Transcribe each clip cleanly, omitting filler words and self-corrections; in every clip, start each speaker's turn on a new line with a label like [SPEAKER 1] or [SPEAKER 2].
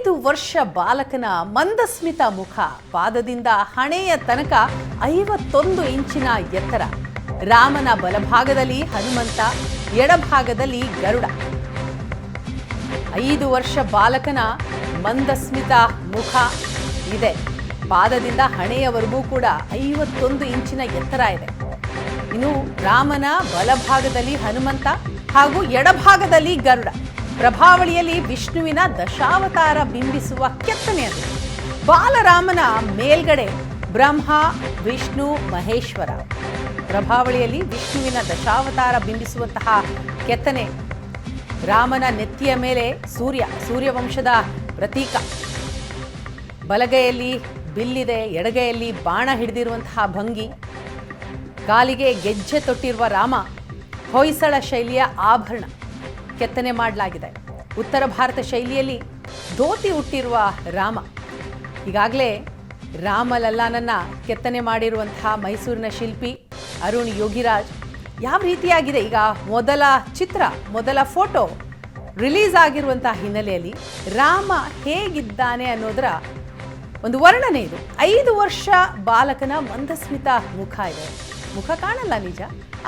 [SPEAKER 1] 5 ವರ್ಷ ಬಾಲಕನ ಮಂದಸ್ಮಿತ ಮುಖ, ಪಾದದಿಂದ ಹಣೆಯ ತನಕ 51 ಇಂಚಿನ ಎತ್ತರ. ರಾಮನ ಬಲಭಾಗದಲ್ಲಿ ಹನುಮಂತ, ಎಡಭಾಗದಲ್ಲಿ ಗರುಡ. 5 ವರ್ಷ ಬಾಲಕನ ಮಂದಸ್ಮಿತ ಮುಖ ಇದೆ. ಪಾದದಿಂದ ಹಣೆಯವರೆಗೂ ಕೂಡ 51 ಇಂಚಿನ ಎತ್ತರ ಇದೆ. ಇನ್ನು ರಾಮನ ಬಲಭಾಗದಲ್ಲಿ ಹನುಮಂತ ಹಾಗೂ ಎಡಭಾಗದಲ್ಲಿ ಗರುಡ. ಪ್ರಭಾವಳಿಯಲ್ಲಿ ವಿಷ್ಣುವಿನ ದಶಾವತಾರ ಬಿಂಬಿಸುವ ಕೆತ್ತನೆ ಅದು. ಬಾಲರಾಮನ ಮೇಲ್ಗಡೆ ಬ್ರಹ್ಮ, ವಿಷ್ಣು, ಮಹೇಶ್ವರ. ಪ್ರಭಾವಳಿಯಲ್ಲಿ ವಿಷ್ಣುವಿನ ದಶಾವತಾರ ಬಿಂಬಿಸುವಂತಹ ಕೆತ್ತನೆ. ರಾಮನ ನೆತ್ತಿಯ ಮೇಲೆ ಸೂರ್ಯವಂಶದ ಪ್ರತೀಕ. ಬಲಗೈಯಲ್ಲಿ ಬಿಲ್ಲಿದೆ, ಎಡಗೈಯಲ್ಲಿ ಬಾಣ ಹಿಡಿದಿರುವಂತಹ ಭಂಗಿ. ಕಾಲಿಗೆ ಗೆಜ್ಜೆ ತೊಟ್ಟಿರುವ ರಾಮ, ಹೊಯ್ಸಳ ಶೈಲಿಯ ಆಭರಣ ಕೆತ್ತನೆ ಮಾಡಲಾಗಿದೆ. ಉತ್ತರ ಭಾರತ ಶೈಲಿಯಲ್ಲಿ ಧೋತಿ ಹುಟ್ಟಿರುವ ರಾಮ. ಈಗಾಗಲೇ ರಾಮಲಲ್ಲಾನನ್ನ ಕೆತ್ತನೆ ಮಾಡಿರುವಂತಹ ಮೈಸೂರಿನ ಶಿಲ್ಪಿ ಅರುಣ್ ಯೋಗಿರಾಜ್. ಯಾವ ರೀತಿಯಾಗಿದೆ ಈಗ ಮೊದಲ ಫೋಟೋ ರಿಲೀಸ್ ಆಗಿರುವಂತಹ ಹಿನ್ನೆಲೆಯಲ್ಲಿ ರಾಮ ಹೇಗಿದ್ದಾನೆ ಅನ್ನೋದರ ಒಂದು ವರ್ಣನೆ ಇದು. 5 ವರ್ಷ ಬಾಲಕನ ಮಂದಸ್ಮಿತ ಮುಖ ಇದೆ. ಮುಖ ಕಾಣಲ್ಲ ನಿಜ,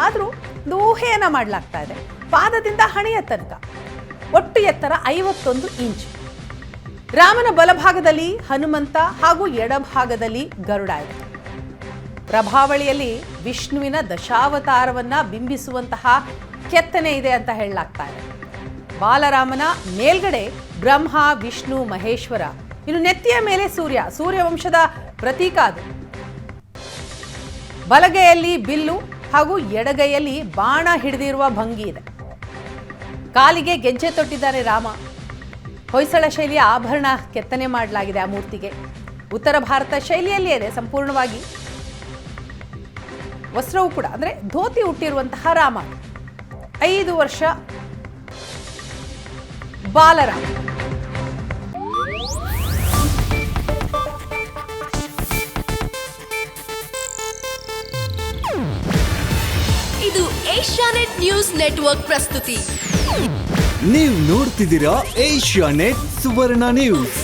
[SPEAKER 1] ಆದರೂ ಒಂದು ಊಹೆಯನ್ನ ಮಾಡಲಾಗ್ತಾ ಇದೆ. ಪಾದದಿಂದ ಹಣೆಯ ತನಕ ಒಟ್ಟು ಎತ್ತರ 51 ಇಂಚು. ರಾಮನ ಬಲಭಾಗದಲ್ಲಿ ಹನುಮಂತ ಹಾಗೂ ಎಡಭಾಗದಲ್ಲಿ ಗರುಡ ಇದೆ. ಪ್ರಭಾವಳಿಯಲ್ಲಿ ವಿಷ್ಣುವಿನ ದಶಾವತಾರವನ್ನ ಬಿಂಬಿಸುವಂತಹ ಕೆತ್ತನೆ ಇದೆ ಅಂತ ಹೇಳಲಾಗ್ತಾ ಇದೆ. ಬಾಲರಾಮನ ಮೇಲ್ಗಡೆ ಬ್ರಹ್ಮ, ವಿಷ್ಣು, ಮಹೇಶ್ವರ. ಇನ್ನು ನೆತ್ತಿಯ ಮೇಲೆ ಸೂರ್ಯವಂಶದ ಪ್ರತೀಕ ಅದು. ಬಲಗೈಯಲ್ಲಿ ಬಿಲ್ಲು ಹಾಗೂ ಎಡಗೈಯಲ್ಲಿ ಬಾಣ ಹಿಡಿದಿರುವ ಭಂಗಿ ಇದೆ. ಕಾಲಿಗೆ ಗೆಜ್ಜೆ ತೊಟ್ಟಿದ್ದಾರೆ ರಾಮ. ಹೊಯ್ಸಳ ಶೈಲಿಯ ಆಭರಣ ಕೆತ್ತನೆ ಮಾಡಲಾಗಿದೆ ಆ ಮೂರ್ತಿಗೆ. ಉತ್ತರ ಭಾರತ ಶೈಲಿಯಲ್ಲಿಯೇ ಇದೆ ಸಂಪೂರ್ಣವಾಗಿ. ವಸ್ತ್ರವು ಕೂಡ ಅಂದರೆ ಧೋತಿ ಹುಟ್ಟಿರುವಂತಹ ರಾಮ. 5 ವರ್ಷ ಬಾಲರಾಮ.
[SPEAKER 2] ಇದು ಏಷ್ಯಾನೆಟ್ ನ್ಯೂಸ್ ನೆಟ್ವರ್ಕ್ ಪ್ರಸ್ತುತಿ.
[SPEAKER 3] ನೀವು ನೋಡ್ತಿದ್ದೀರಾ ಏಷ್ಯಾನೆಟ್ ಸುವರ್ಣ ನ್ಯೂಸ್.